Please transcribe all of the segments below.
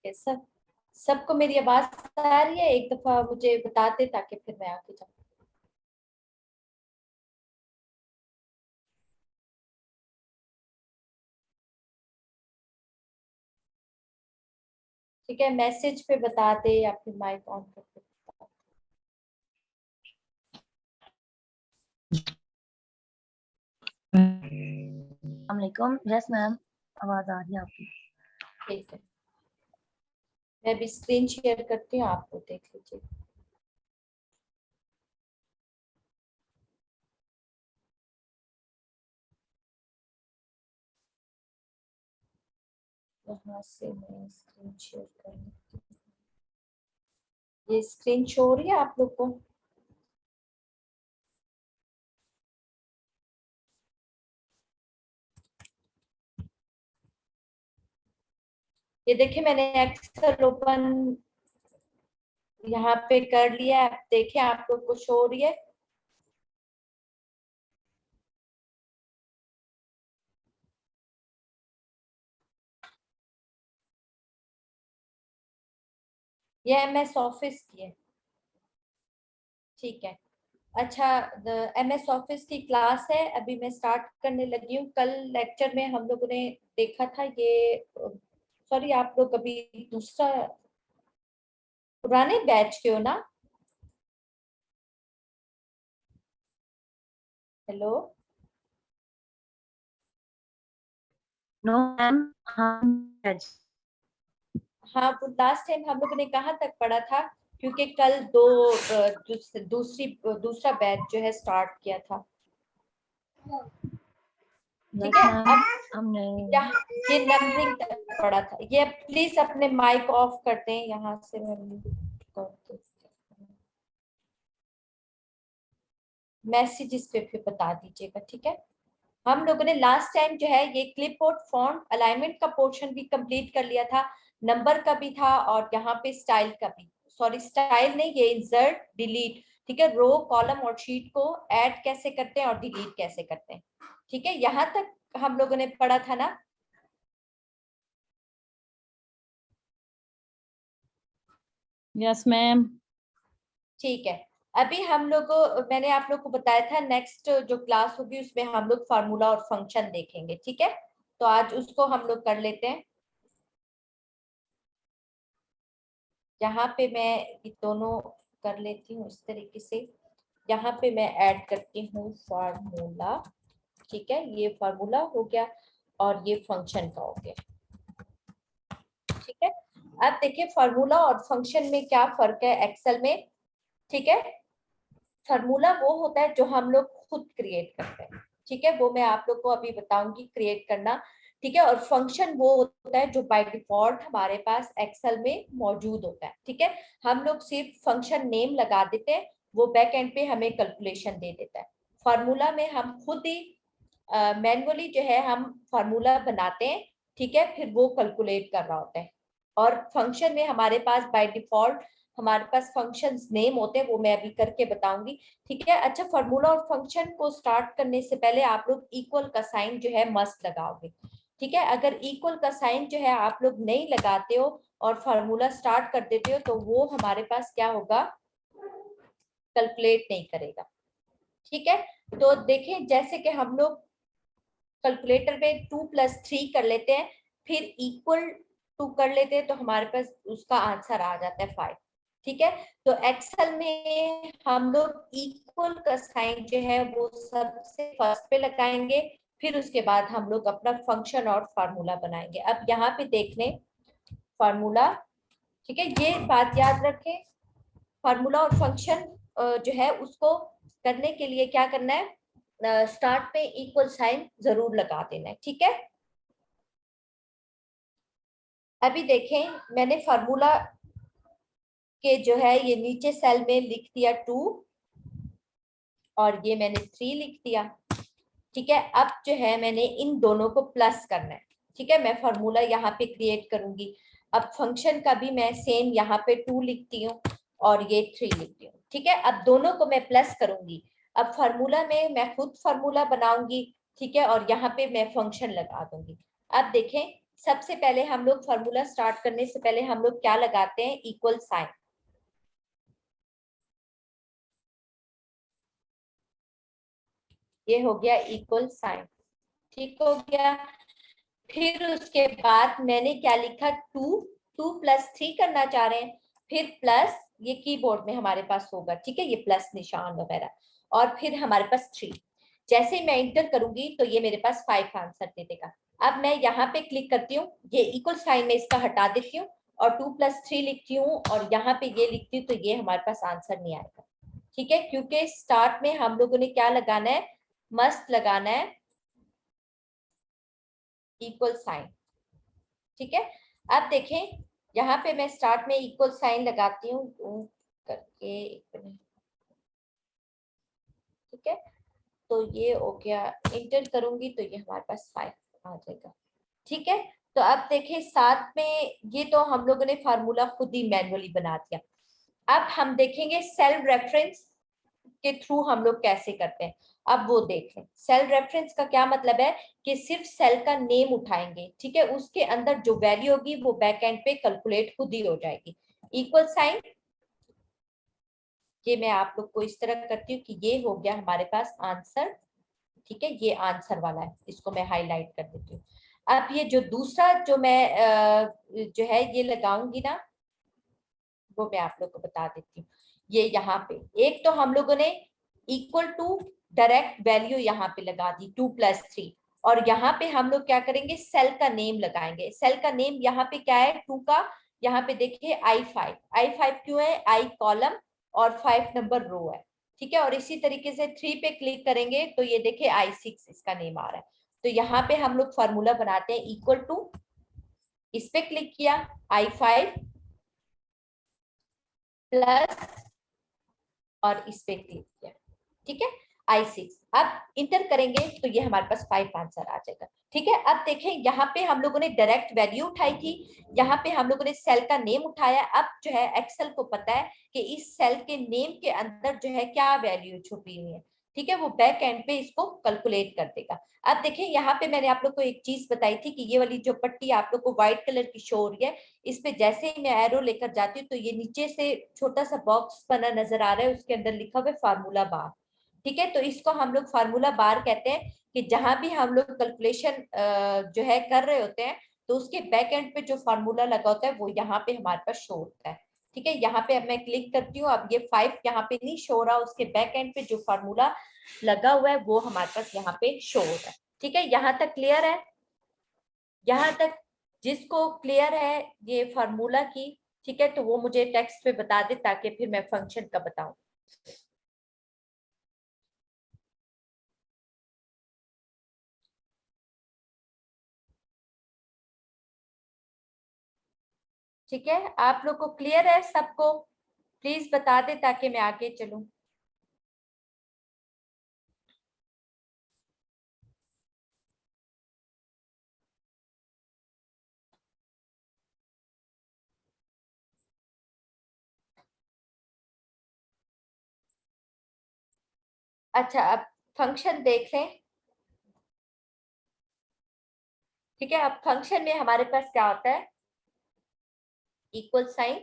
है सर, सबको मेरी आवाज आ रही है? एक दफा मुझे बता दे ताकि फिर मैं आगे जाऊँ। ठीक है, मैसेज पे बता दे या फिर माइक ऑन करके बता अस्सलामुअलैकुम। यस मैम, आवाज आ रही है आपकी। ठीक है, मैं भी स्क्रीन शेयर करती हूँ, आपको देख लीजिए। यहाँ से मैं स्क्रीन शेयर कर लेती हूँ। ये स्क्रीन शो हो रही है आप लोग को? ये देखिए मैंने एक्सेल ओपन यहाँ पे कर लिया है, देखें आप लोग को शो हो रही है? ये MS ऑफिस की है। ठीक है, अच्छा, MS ऑफिस की क्लास है, अभी मैं स्टार्ट करने लगी हूँ। कल लेक्चर में हम लोगों ने देखा था ये, सॉरी आप लोग अभी दूसरा पुराने बैच के हो ना? हेलो, नो मैम, हम हाँ वो लास्ट टाइम हम लोगों ने कहाँ तक पढ़ा था? क्योंकि कल दूसरा बैच जो है स्टार्ट किया था। ठीक यस है, मैम, अब हमने यहाँ ये नंबरिंग तक पढ़ा था। ये प्लीज अपने माइक ऑफ कर दें, यहाँ से मैं मैसेजेस पे फिर बता दीजिएगा। ठीक है, हम लोगों ने लास्ट टाइम जो है ये क्लिपबोर्ड फॉन्ट अलाइनमेंट का पोर्शन भी कंप्लीट कर लिया था, नंबर का भी था और यहाँ पे स्टाइल का भी। सॉरी स्टाइल नहीं, ये इंसर्ट डिलीट। ठीक है, रो कॉलम और शीट को ऐड कैसे करते हैं और डिलीट कैसे करते हैं। ठीक है, यहाँ तक हम लोगों ने पढ़ा था ना? Yes ma'am. ठीक है, अभी हम लोग मैंने आप लोग को बताया था नेक्स्ट जो क्लास होगी उसमें हम लोग फार्मूला और फंक्शन देखेंगे। ठीक है, तो आज उसको हम लोग कर लेते हैं। यहाँ पे मैं ये दोनों कर लेती हूँ इस तरीके से। यहाँ पे मैं ऐड करती हूँ फार्मूला। ठीक है, ये फार्मूला हो गया और ये फंक्शन का हो गया। ठीक है, अब देखिए फार्मूला और फंक्शन में क्या फर्क है एक्सेल में। ठीक है, फार्मूला वो होता है जो हम लोग खुद क्रिएट करते हैं। ठीक है, वो मैं आप लोग को अभी बताऊंगी क्रिएट करना। ठीक है, और फंक्शन वो होता है जो बाय डिफॉल्ट हमारे पास एक्सेल में मौजूद होता है। ठीक है, हम लोग सिर्फ फंक्शन नेम लगा देते हैं, वो बैक एंड पे हमें कैलकुलेशन दे देता है। फार्मूला में हम खुद ही मैनुअली जो है हम फार्मूला बनाते हैं। ठीक है, फिर वो कैलकुलेट कर रहा होता है। और फंक्शन में हमारे पास बाय डिफॉल्ट हमारे पास फंक्शंस नेम होते हैं, वो मैं अभी करके बताऊंगी। ठीक है, अच्छा, फार्मूला और फंक्शन को स्टार्ट करने से पहले आप लोग इक्वल का साइन जो है मस्ट लगाओगे। ठीक है, अगर इक्वल का साइन जो है आप लोग नहीं लगाते हो और फार्मूला स्टार्ट कर देते हो तो वो हमारे पास क्या होगा, कैलकुलेट नहीं करेगा। ठीक है, तो देखें जैसे कि हम लोग कैलकुलेटर में 2+3 कर लेते हैं, फिर इक्वल टू कर लेते हैं तो हमारे पास उसका आंसर आ जाता है 5। ठीक है, तो एक्सेल में हम लोग इक्वल का साइन जो है वो सबसे फर्स्ट पे लगाएंगे, फिर उसके बाद हम लोग अपना फंक्शन और फार्मूला बनाएंगे। अब यहाँ पे देख लें फार्मूला। ठीक है, ये बात याद रखें, फार्मूला और फंक्शन जो है उसको करने के लिए क्या करना है, स्टार्ट में इक्वल साइन जरूर लगा देना है। ठीक है, अभी देखें मैंने फार्मूला के जो है ये नीचे सेल में लिख दिया 2 और ये मैंने 3 लिख दिया। ठीक है, अब जो है मैंने इन दोनों को प्लस करना है। ठीक है, मैं फार्मूला यहाँ पे क्रिएट करूंगी। अब फंक्शन का भी मैं सेम यहाँ पे 2 लिखती हूँ और ये 3 लिखती हूँ। ठीक है, अब दोनों को मैं प्लस करूंगी। अब फार्मूला में मैं खुद फार्मूला बनाऊंगी। ठीक है, और यहाँ पे मैं फंक्शन लगा दूंगी। अब देखें सबसे पहले हम लोग फॉर्मूला स्टार्ट करने से पहले हम लोग क्या लगाते हैं, इक्वल साइन। ये हो गया इक्वल साइन, ठीक हो गया। फिर उसके बाद मैंने क्या लिखा, 2 + 3 करना चाह रहे हैं, फिर प्लस, ये कीबोर्ड में हमारे पास होगा, ठीक है, ये प्लस निशान वगैरह, और फिर हमारे पास 3। जैसे मैं इंटर करूंगी तो ये मेरे पास 5 आंसर दे देगा। अब मैं यहाँ पे क्लिक करती हूँ, ये इक्वल साइन में इसका हटा देती हूँ और 2 + 3 लिखती हूँ और यहाँ पे ये लिखती हूँ, तो ये हमारे पास आंसर नहीं आएगा, ठीक है, क्योंकि स्टार्ट में हम लोगों ने क्या लगाना है, मस्ट लगाना है इक्वल साइन, ठीक है। अब देखें, यहाँ पे मैं स्टार्ट में इक्वल साइन लगाती हूँ करके, ठीक है, तो ये हो गया, इंटर करूंगी तो ये हमारे पास 5 आ जाएगा, ठीक है। तो अब देखें साथ में, ये तो हम लोगों ने फार्मूला खुद ही मैनुअली बना दिया। अब हम देखेंगे सेल रेफरेंस के थ्रू हम लोग कैसे करते हैं। अब वो देख लें, सेल रेफरेंस का क्या मतलब है कि सिर्फ सेल का नेम उठाएंगे, ठीक है, उसके अंदर जो वैल्यू होगी वो बैक एंड पे कैलकुलेट खुद ही हो जाएगी। इक्वल साइन, ये मैं आप लोग को इस तरह करती हूँ कि ये हो गया हमारे पास आंसर, ठीक है, ये आंसर वाला है, इसको मैं हाईलाइट कर देती हूँ। अब ये जो दूसरा जो मैं जो है ये लगाऊंगी ना, वो मैं आप लोग को बता देती हूँ। ये यहाँ पे एक तो हम लोगों ने इक्वल टू डायरेक्ट वैल्यू यहाँ पे लगा दी 2 + 3, और यहाँ पे हम लोग क्या करेंगे, सेल का नेम लगाएंगे। सेल का नेम यहाँ पे क्या है, 2 का, यहाँ पे देखिए I5 क्यों है, I कॉलम और 5 नंबर रो है, ठीक है। और इसी तरीके से 3 पे क्लिक करेंगे तो ये देखिए I6 इसका नेम आ रहा है। तो यहाँ पे हम लोग फॉर्मूला बनाते हैं, इक्वल टू, इस पे क्लिक किया, I5 प्लस, और इस पे क्लिक किया, ठीक है, I6। अब इंटर करेंगे तो ये हमारे पास 5 आंसर आ जाएगा, ठीक है। अब देखें यहाँ पे हम लोगों ने डायरेक्ट वैल्यू उठाई थी, यहाँ पे हम लोगों ने सेल का नेम उठाया। अब जो है एक्सेल को पता है कि इस सेल के नेम के अंदर जो है क्या वैल्यू छुपी हुई है, ठीक है, वो बैक एंड पे इसको कैलकुलेट कर देगा। अब देखें यहाँ पे मैंने आप लोग को एक चीज बताई थी कि ये वाली जो पट्टी आप लोग को व्हाइट कलर की शो हो रही है, इस पे जैसे ही मैं एरो लेकर जाती हूँ तो ये नीचे से छोटा सा बॉक्स बना नजर आ रहा है, उसके अंदर लिखा हुआ है फार्मूला बार, ठीक है। तो इसको हम लोग फार्मूला बार कहते हैं कि जहां भी हम लोग कैलकुलेशन जो है कर रहे होते हैं तो उसके बैक एंड पे जो फार्मूला लगा होता है वो यहाँ पे हमारे पास शो होता है, ठीक है। यहाँ पे अब मैं क्लिक करती हूँ, अब ये 5 यहाँ पे नहीं शो रहा, उसके बैक एंड पे जो फार्मूला लगा हुआ है वो हमारे पास यहाँ पे शो हो रहा है, ठीक है। यहाँ तक क्लियर है, यहाँ तक जिसको क्लियर है ये फार्मूला की, ठीक है, तो वो मुझे टेक्स्ट पे बता दे ताकि फिर मैं फंक्शन का बताऊं। ठीक है, आप लोग को क्लियर है सबको, प्लीज बता दे ताकि मैं आगे चलूं। अच्छा, अब फंक्शन देख लें, ठीक है। अब फंक्शन में हमारे पास क्या होता है, इक्वल साइन।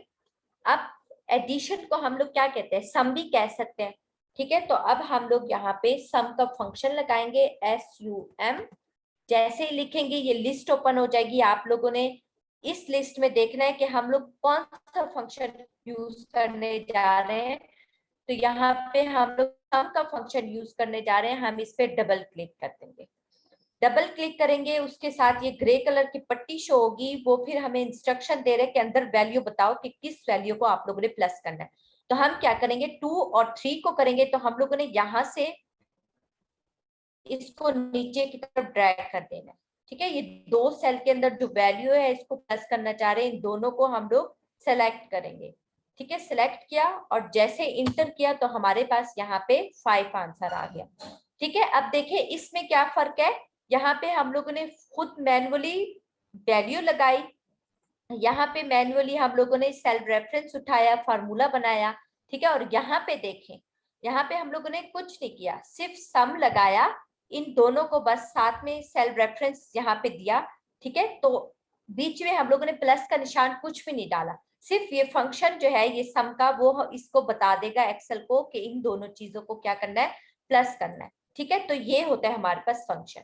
अब एडिशन को हम लोग क्या कहते हैं, सम भी कह सकते हैं, ठीक है। तो अब हम लोग यहाँ पे सम का फंक्शन लगाएंगे, SUM। जैसे ही लिखेंगे ये लिस्ट ओपन हो जाएगी, आप लोगों ने इस लिस्ट में देखना है कि हम लोग कौन सा फंक्शन यूज करने जा रहे हैं। तो यहाँ पे हम लोग सम का फंक्शन यूज करने जा रहे हैं, हम इस पे डबल क्लिक कर देंगे। डबल क्लिक करेंगे, उसके साथ ये ग्रे कलर की पट्टी शो होगी, वो फिर हमें इंस्ट्रक्शन दे रहे हैं कि अंदर वैल्यू बताओ कि किस वैल्यू को आप लोगों ने प्लस करना है। तो हम क्या करेंगे, 2 और 3 को करेंगे, तो हम लोगों ने यहाँ से इसको नीचे की तरफ ड्रैग कर देना है, ठीक है। ये दो सेल के अंदर जो वैल्यू है इसको प्लस करना चाह रहे हैं, इन दोनों को हम लोग सेलेक्ट करेंगे, ठीक है। सेलेक्ट किया और जैसे इंटर किया तो हमारे पास यहाँ पे 5 आंसर आ गया, ठीक है। अब देखिए इसमें क्या फर्क है, यहाँ पे हम लोगों ने खुद मैनुअली वैल्यू लगाई, यहाँ पे मैनुअली हम लोगों ने सेल रेफरेंस उठाया, फार्मूला बनाया, ठीक है। और यहाँ पे देखें, यहाँ पे हम लोगों ने कुछ नहीं किया, सिर्फ सम लगाया, इन दोनों को बस साथ में सेल रेफरेंस यहाँ पे दिया, ठीक है। तो बीच में हम लोगों ने प्लस का निशान कुछ भी नहीं डाला, सिर्फ ये फंक्शन जो है ये सम का वो इसको बता देगा एक्सेल को कि इन दोनों चीजों को क्या करना है, प्लस करना है। ठीक है, तो ये होता है हमारे पास फंक्शन।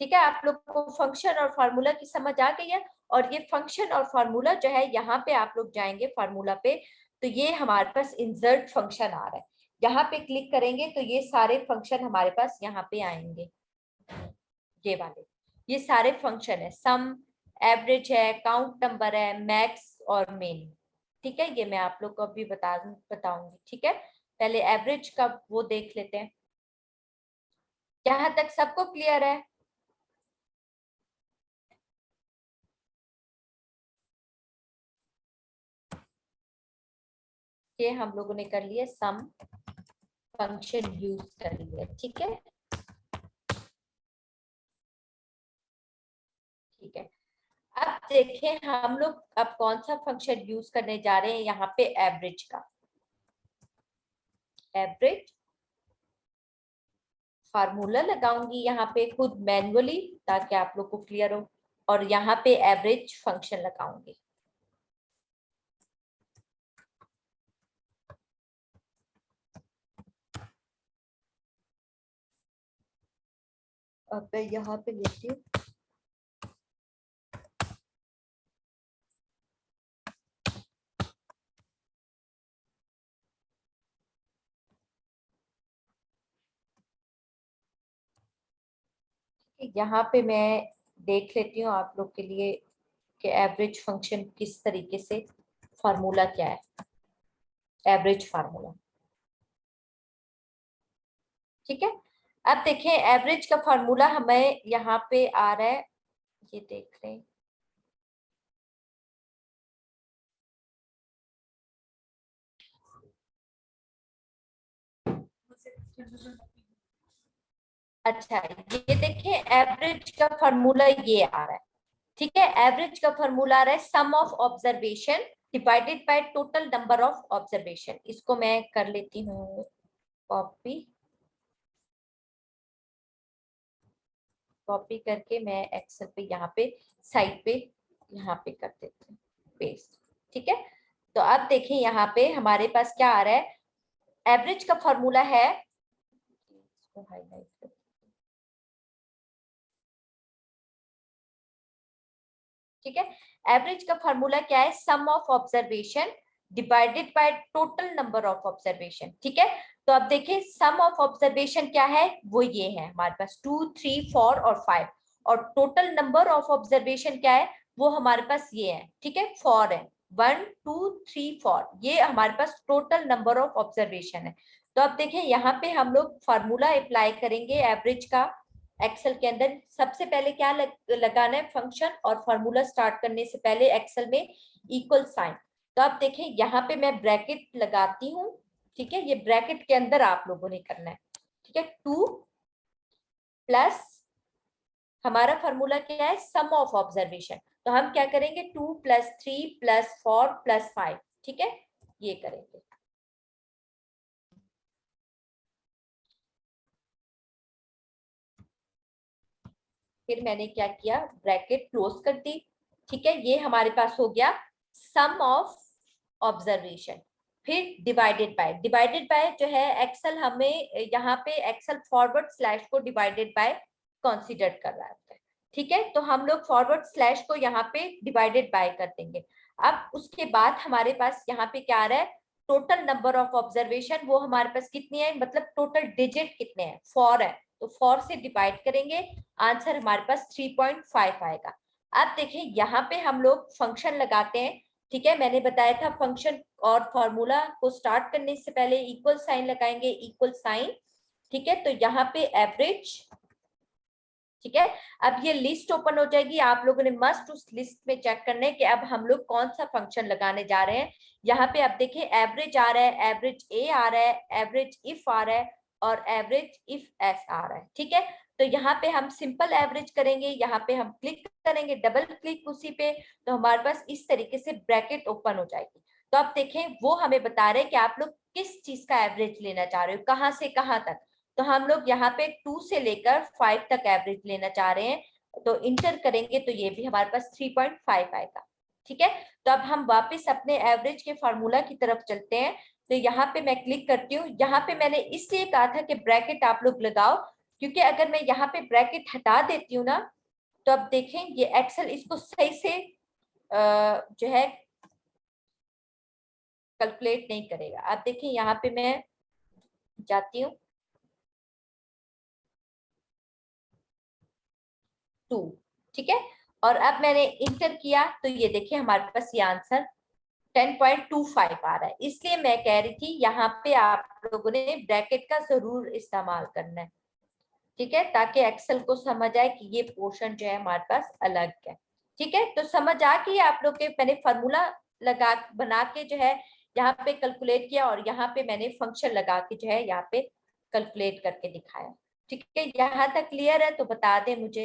ठीक है, आप लोग को फंक्शन और फार्मूला की समझ आ गई है। और ये फंक्शन और फार्मूला जो है यहाँ पे आप लोग जाएंगे फार्मूला पे, तो ये हमारे पास इंसर्ट फंक्शन आ रहा है, यहाँ पे क्लिक करेंगे तो ये सारे फंक्शन हमारे पास यहाँ पे आएंगे, ये वाले ये सारे फंक्शन है, सम, एवरेज है, काउंट नंबर है, मैक्स और मेन। ठीक है, ये मैं आप लोग को अभी बताऊंगी। ठीक है, पहले एवरेज का वो देख लेते हैं। यहाँ तक सबको क्लियर है? ये हम लोगों ने कर लिया, सम फंक्शन यूज कर लिया। ठीक है, ठीक है। अब देखें हम लोग अब कौन सा फंक्शन यूज करने जा रहे हैं, यहाँ पे एवरेज का। एवरेज फार्मूला लगाऊंगी यहाँ पे खुद मैन्युअली ताकि आप लोग को क्लियर हो, और यहाँ पे एवरेज फंक्शन लगाऊंगी। अब मैं यहाँ पे लेती हूँ, यहाँ पे मैं देख लेती हूँ आप लोग के लिए कि एवरेज फंक्शन किस तरीके से, फार्मूला क्या है एवरेज फार्मूला। ठीक है, अब देखें एवरेज का फार्मूला हमें यहाँ पे आ रहा है, ये देख लें। अच्छा, ये देखें एवरेज का फार्मूला ये आ रहा है। ठीक है, एवरेज का फार्मूला आ रहा है sum of observation divided by total number of observation. इसको मैं कर लेती हूँ कॉपी, कॉपी करके मैं एक्सेल पे यहाँ पे साइड पे यहाँ पे कर देती हूँ पेस्ट। ठीक है, तो अब देखें यहाँ पे हमारे पास क्या आ रहा है, एवरेज का फॉर्मूला है, इसको हाईलाइट कर, ठीक है, एवरेज का फॉर्मूला क्या है, sum of observation divided by total number of observation. ठीक है, तो अब देखिए सम ऑफ ऑब्जर्वेशन क्या है, वो ये है हमारे पास 2, 3, 4 और 5, और टोटल नंबर ऑफ ऑब्जर्वेशन क्या है, वो हमारे पास ये है। ठीक है, 4 है, 1, 2, 3, 4, ये हमारे पास टोटल नंबर ऑफ ऑब्जर्वेशन है। तो अब देखिए यहाँ पे हम लोग फार्मूला अप्लाई करेंगे एवरेज का एक्सेल के अंदर। सबसे पहले क्या लगाना है, फंक्शन और फार्मूला स्टार्ट करने से पहले एक्सेल में इक्वल साइन। तो आप देखें यहाँ पे मैं ब्रैकेट लगाती हूँ। ठीक है, ये ब्रैकेट के अंदर आप लोगों ने करना है। ठीक है, 2 प्लस हमारा फार्मूला क्या है, सम ऑफ ऑब्जर्वेशन, तो हम क्या करेंगे 2 + 3 + 4 + 5। ठीक है, ये करेंगे। फिर मैंने क्या किया, ब्रैकेट क्लोज कर दी। ठीक है, ये हमारे पास हो गया सम ऑफ ऑब्जर्वेशन। फिर डिवाइडेड बाय जो है एक्सेल हमें यहाँ पे एक्सेल फॉरवर्ड स्लैश को डिवाइडेड बाय कंसीडर कर रहा है। ठीक है, तो हम लोग फॉरवर्ड स्लैश को यहाँ पे डिवाइडेड बाय कर देंगे। अब उसके बाद हमारे पास यहाँ पे क्या आ रहा है, टोटल नंबर ऑफ ऑब्जर्वेशन, वो हमारे पास कितनी है, मतलब टोटल डिजिट कितने हैं, 4 है, तो 4 से डिवाइड करेंगे, आंसर हमारे पास 3.5 आएगा। अब देखिए यहाँ पे हम लोग फंक्शन लगाते हैं। ठीक है, मैंने बताया था फंक्शन और फॉर्मूला को स्टार्ट करने से पहले इक्वल साइन लगाएंगे, इक्वल साइन। ठीक है, तो यहाँ पे एवरेज। ठीक है, अब ये लिस्ट ओपन हो जाएगी, आप लोगों ने मस्ट उस लिस्ट में चेक करना है कि अब हम लोग कौन सा फंक्शन लगाने जा रहे हैं। यहाँ पे आप देखिए एवरेज आ रहा है, एवरेज ए आ रहा है, एवरेज इफ आ रहा है, और एवरेज इफ एस आ रहा है। ठीक है, तो यहाँ पे हम सिंपल एवरेज करेंगे, यहाँ पे हम क्लिक करेंगे, डबल क्लिक उसी पे, तो हमारे पास इस तरीके से ब्रैकेट ओपन हो जाएगी। तो आप देखें वो हमें बता रहे हैं कि आप लोग किस चीज का एवरेज लेना चाह रहे हो, कहाँ से कहाँ तक। तो हम लोग यहाँ पे 2 से लेकर 5 तक एवरेज लेना चाह रहे हैं, तो इंटर करेंगे तो ये भी हमारे पास 3.5 आएगा। ठीक है, तो अब हम वापस अपने एवरेज के फार्मूला की तरफ चलते हैं। तो यहाँ पे मैं क्लिक करती हूँ। यहाँ पे मैंने इसलिए कहा था कि ब्रैकेट आप लोग लगाओ, क्योंकि अगर मैं यहाँ पे ब्रैकेट हटा देती हूँ ना, तो अब देखें ये एक्सेल इसको सही से जो है कैलकुलेट नहीं करेगा। आप देखें यहाँ पे मैं जाती हूँ 2, ठीक है, और अब मैंने इंटर किया तो ये देखिए हमारे पास ये आंसर 10.25 आ रहा है। इसलिए मैं कह रही थी यहाँ पे आप लोगों ने ब्रैकेट का जरूर इस्तेमाल करना है, ठीक है, ताकि एक्सेल को समझ आए कि ये पोर्शन जो है हमारे पास अलग है। ठीक है, तो समझ आ कि आप लोग के मैंने फार्मूला लगा बना के जो है यहाँ पे कैलकुलेट किया, और यहाँ पे मैंने फंक्शन लगा के जो है यहाँ पे कैलकुलेट करके दिखाया। ठीक है, यहाँ तक क्लियर है तो बता दें मुझे।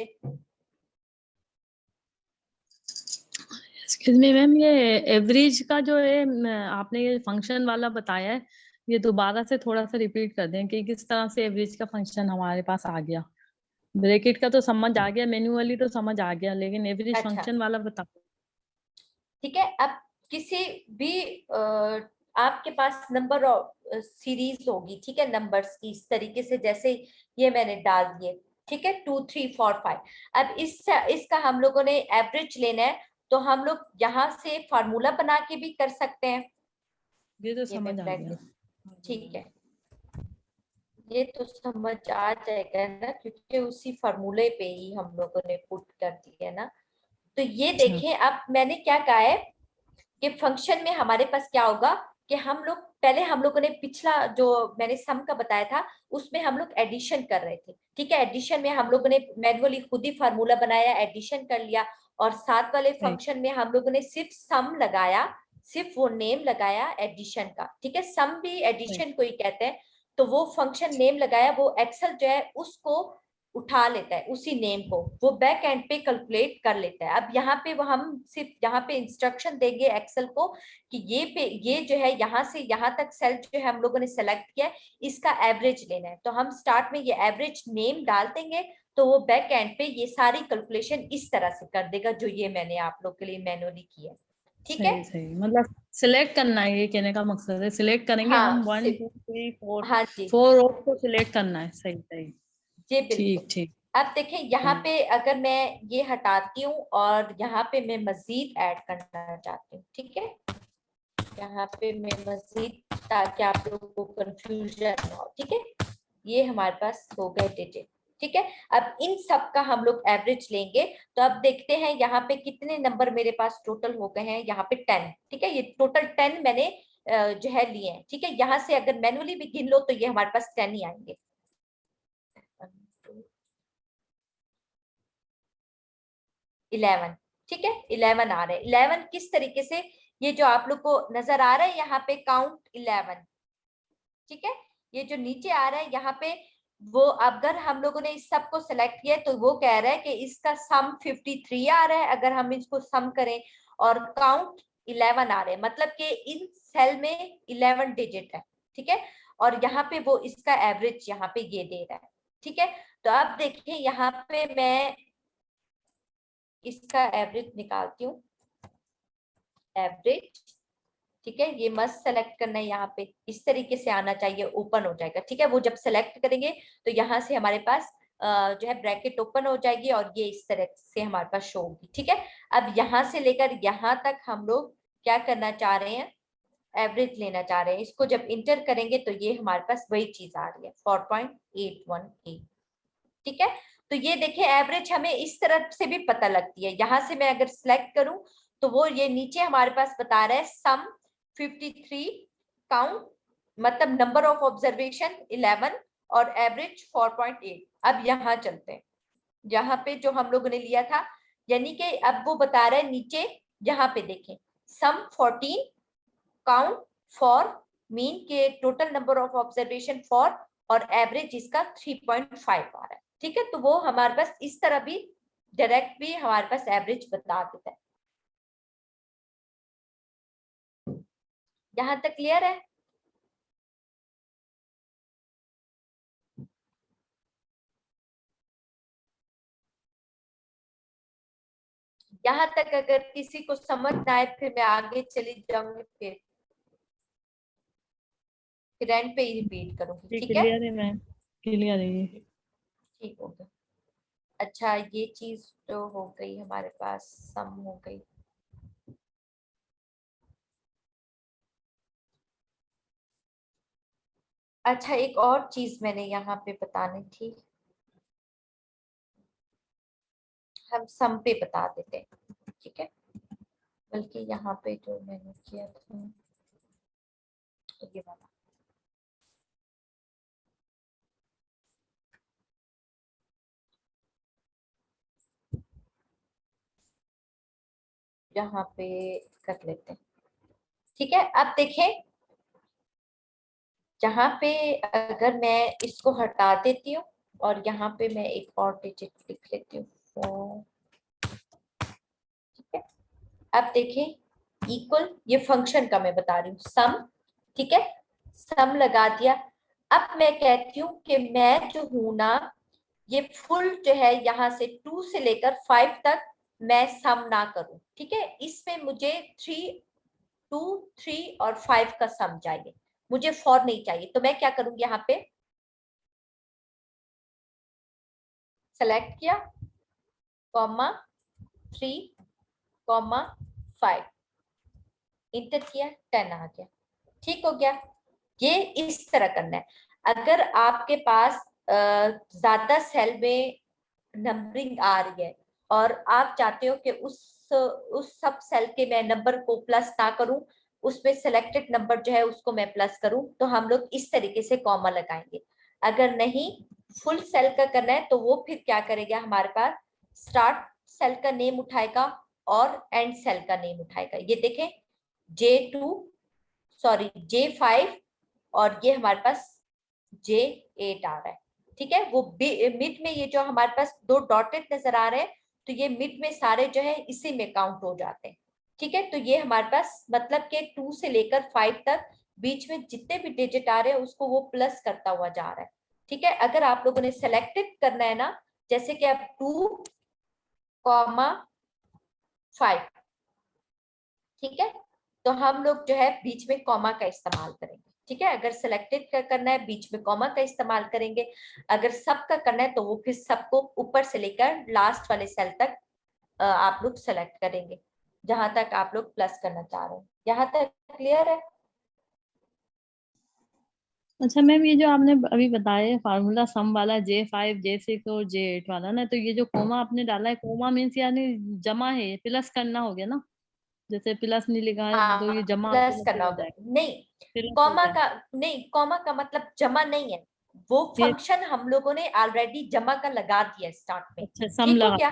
एक्सक्यूज मी मैम, ये एवरेज का जो है आपने ये फंक्शन वाला बताया है, ये दोबारा से थोड़ा सा रिपीट कर दें कि किस तरह से एवरेज का फंक्शन हमारे पास आ गया। ब्रैकेट का तो समझ आ गया, मैन्युअली तो समझ आ गया, लेकिन एवरेज अच्छा, फंक्शन वाला बताओ। ठीक है, अब किसी भी आपके पास नंबर ऑफ सीरीज होगी, ठीक है, नंबर्स की इस तरीके से जैसे ये मैंने डाल दिए, ठीक है, 2 3 4 5। अब इसका हम लोगों ने एवरेज लेना है, तो हम लोग यहाँ से फार्मूला बना के भी कर सकते हैं। ये तो ये मैं समझ आ गया। ठीक है, ये तो समझ आ जाएगा ना, क्योंकि उसी फार्मूले पे ही हम लोगों ने पुट कर दिया ना। तो ये अच्छा। देखें, अब मैंने क्या कहा है कि फंक्शन में हमारे पास क्या होगा कि हम लोग पहले हम लोगों ने पिछला जो मैंने सम का बताया था उसमें हम लोग एडिशन कर रहे थे। ठीक है, एडिशन में हम लोगों ने मैन्युअली खुद ही फार्मूला बनाया, एडिशन कर लिया, और साथ वाले सही फंक्शन में हम लोगों ने सिर्फ सम लगाया, सिर्फ वो नेम लगाया एडिशन का। ठीक है, सम भी सही एडिशन को ही कहते हैं। तो वो फंक्शन नेम लगाया, वो एक्सेल जो है उसको उठा लेता है, उसी नेम को वो बैक एंड पे कैलकुलेट कर लेता है। अब यहाँ पे वो हम सिर्फ यहाँ पे इंस्ट्रक्शन देंगे एक्सेल को कि ये जो है यहाँ से यहाँ तक सेल जो है हम लोगों ने सेलेक्ट किया है, इसका एवरेज लेना है। तो हम स्टार्ट में ये एवरेज नेम डाल देंगे, तो वो बैक एंड पे ये सारी कैलकुलेशन इस तरह से कर देगा जो ये मैंने आप लोग के लिए मैनुअली किया है। ठीक है, सही सही, मतलब सिलेक्ट करना है, ये कहने का मकसद है सिलेक्ट करेंगे हम हाँ 1 2 3 4 हाँ जी, 4 रो को सिलेक्ट करना है। सही सही, जी बिल्कुल। ठीक ठीक। अब देखें यहाँ पे अगर मैं ये हटाती हूँ और यहाँ पे मैं मजीद ऐड करना चाहती हूँ, ठीक है, यहाँ पे मैं मजीद, ताकि आप लोगों को कंफ्यूजन ना हो। ठीक है, ये हमारे पास हो गए डिजिट। ठीक है, अब इन सब का हम लोग एवरेज लेंगे। तो अब देखते हैं यहाँ पे कितने नंबर मेरे पास टोटल हो गए हैं। यहाँ पे 10, ठीक है, ये टोटल 10 मैंने जो है लिए हैं। ठीक है, यहाँ से अगर मैनुअली भी गिन लो तो ये हमारे पास 10 ही आएंगे। 11, ठीक है, 11 आ रहे हैं। 11 किस तरीके से, ये जो आप लोग को नजर आ रहा है यहाँ पे काउंट 11, ठीक है, ये जो नीचे आ रहा है यहाँ पे, वो अगर हम लोगों ने इस सब को सिलेक्ट किया तो वो कह रहा है कि इसका सम 53 आ रहा है अगर हम इसको सम करें, और काउंट 11 आ रहे हैं, मतलब कि इन सेल में 11 डिजिट है। ठीक है, और यहाँ पे वो इसका एवरेज यहाँ पे ये दे रहा है। ठीक है, तो अब देखिए यहाँ पे मैं इसका एवरेज निकालती हूँ, एवरेज, ठीक है, ये मस्त सेलेक्ट करना है, यहाँ पे इस तरीके से आना चाहिए, ओपन हो जाएगा। ठीक है, वो जब सेलेक्ट करेंगे तो यहाँ से हमारे पास जो है ब्रैकेट ओपन हो जाएगी और ये इस तरह से हमारे पास शो होगी। ठीक है, अब यहाँ से लेकर यहाँ तक हम लोग क्या करना चाह रहे हैं, एवरेज लेना चाह रहे हैं। इसको जब इंटर करेंगे तो ये हमारे पास वही चीज आ रही है 4.818। ठीक है, तो ये देखिए एवरेज हमें इस तरह से भी पता लगती है। यहाँ से मैं अगर सिलेक्ट करूं तो वो ये नीचे हमारे पास बता रहा है सम 53, काउंट मतलब नंबर ऑफ ऑब्जर्वेशन 11 और एवरेज 4.8। अब यहाँ चलते हैं, यहाँ पे जो हम लोगों ने लिया था, यानी कि अब वो बता रहा है नीचे, यहाँ पे देखें सम 14, काउंट 4, मीन के टोटल नंबर ऑफ ऑब्जर्वेशन 4, और एवरेज इसका 3.5 आ रहा है। ठीक है, तो वो हमारे पास इस तरह भी डायरेक्ट भी हमारे पास एवरेज बता देता है। यहाँ तक क्लियर है? यहाँ तक अगर किसी को समझ ना आए फिर मैं आगे चली जाऊंगी, फिर एंड पे ही रिपीट करूंगी, ठीक है? क्लियर है मैम, क्लियर है ये। ठीक हो गया। अच्छा, ये चीज तो हो गई हमारे पास, सम हो गई। अच्छा, एक और चीज मैंने यहाँ पे बतानी थी, हम सम पे बता देते हैं, ठीक है? बल्कि यहाँ पे जो मैंने किया था ये वाला, यहाँ पे कर लेते हैं, ठीक है? अब देखें, जहाँ पे अगर मैं इसको हटा देती हूँ और यहाँ पे मैं एक और डिजिट लिख लेती हूँ 4, ठीक है? अब देखें, इक्वल, ये फंक्शन का मैं बता रही हूँ, सम, ठीक है? सम लगा दिया। अब मैं कहती हूँ कि मैं जो हूं ना, ये फुल जो है यहाँ से 2 से लेकर 5 तक मैं सम ना करूं, ठीक है? इसमें मुझे 2, 3 और 5 का सम चाहिए, मुझे 4 नहीं चाहिए। तो मैं क्या करूंगी, यहाँ पे सेलेक्ट किया, कॉमा 3, कॉमा 5, इंटर किया, 10 आ गया, ठीक हो गया? ये इस तरह करना है। अगर आपके पास ज्यादा सेल में नंबरिंग आ रही है और आप चाहते हो कि उस सब सेल के मैं नंबर को प्लस ना करूं, उसमें सिलेक्टेड नंबर जो है उसको मैं प्लस करूं, तो हम लोग इस तरीके से कॉमा लगाएंगे। अगर नहीं फुल सेल का करना है तो वो फिर क्या करेगा, हमारे पास स्टार्ट सेल का नेम उठाएगा और एंड सेल का नेम उठाएगा। ये देखें, J2, सॉरी J5, और ये हमारे पास J8 आ रहा है, ठीक है? वो मिड में ये जो हमारे पास 2 डॉटेड नजर आ रहे हैं, तो ये मिड में सारे जो है इसी में काउंट हो जाते हैं, ठीक है? तो ये हमारे पास मतलब कि 2 से लेकर 5 तक बीच में जितने भी डिजिट आ रहे हैं उसको वो प्लस करता हुआ जा रहा है, ठीक है? अगर आप लोगों ने सेलेक्टेड करना है ना, जैसे कि आप 2, 5, ठीक है? तो हम लोग जो है बीच में कॉमा का इस्तेमाल करेंगे, ठीक है? अगर सिलेक्टेड का करना है बीच में कॉमा का इस्तेमाल करेंगे, अगर सब का करना है तो वो फिर सबको ऊपर से लेकर लास्ट वाले सेल तक आप लोग सेलेक्ट करेंगे, जहां तक आप लोग प्लस करना चाह रहे हैं। यहाँ तक क्लियर है? अच्छा मैम, ये जो आपने अभी बताया फार्मूला सम वाला J5, J6 और J8 वाला ना, तो ये जो कोमा आपने डाला है, कोमा मीन्स यानी जमा है, प्लस करना हो गया ना? जैसे प्लस नहीं लिखा है तो ये हाँ, जमा प्लस मतलब करना हो होगा। जाएगा, नहीं, प्लस हो कॉमा जाएगा। का नहीं, कॉमा का मतलब जमा नहीं है, वो फिर फंक्शन हम लोगों ने ऑलरेडी जमा का लगा दिया स्टार्ट में, अच्छा सम ठीक हो लगा, गया?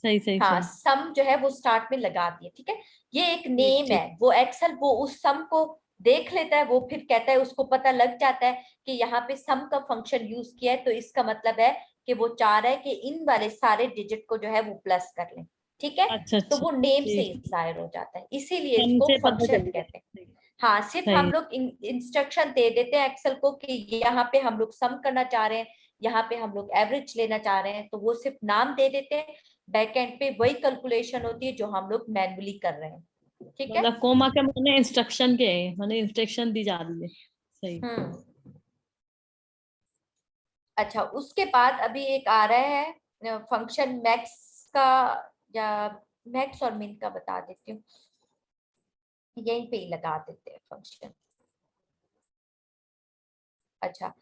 सही सही हाँ, सही। सम जो है वो स्टार्ट में लगा दिए, ठीक है? ये एक ठीक नेम ठीक। है, वो एक्सेल वो उस सम को देख लेता है, वो फिर कहता है, उसको पता लग जाता है कि यहाँ पे सम का फंक्शन यूज किया है, तो इसका मतलब है कि वो चाह रहा है कि इन वाले सारे डिजिट को जो है वो प्लस कर लें, ठीक है? अच्छा तो अच्छा वो नेम से ठीक। जाहिर हो जाता है, इसीलिए सम इसको से पता फंक्शन चल गया। कहते हैं। हाँ, सिर्फ हम सही। लोग इंस्ट्रक्शन दे देते हैं एक्सेल को कि यहाँ पे हम लोग सम करना चाह रहे हैं, यहाँ पे हम लोग एवरेज लेना चाह रहे हैं, तो वो सिर्फ नाम दे देते हैं, बैक एंड पे वही कैलकुलेशन होती है जो हम लोग मैन्युअली कर रहे हैं, ठीक है? मतलब कोमा के मैंने इंस्ट्रक्शन के हैं, मैंने इंस्ट्रक्शन दी जा रही है। सही। हम्म। अच्छा, उसके बाद अभी एक आ रहा है फंक्शन मैक्स का, या मैक्स और मिन का बता देती हूँ, यहीं पे ही लगा देते हैं फंक्शन। अच्छा,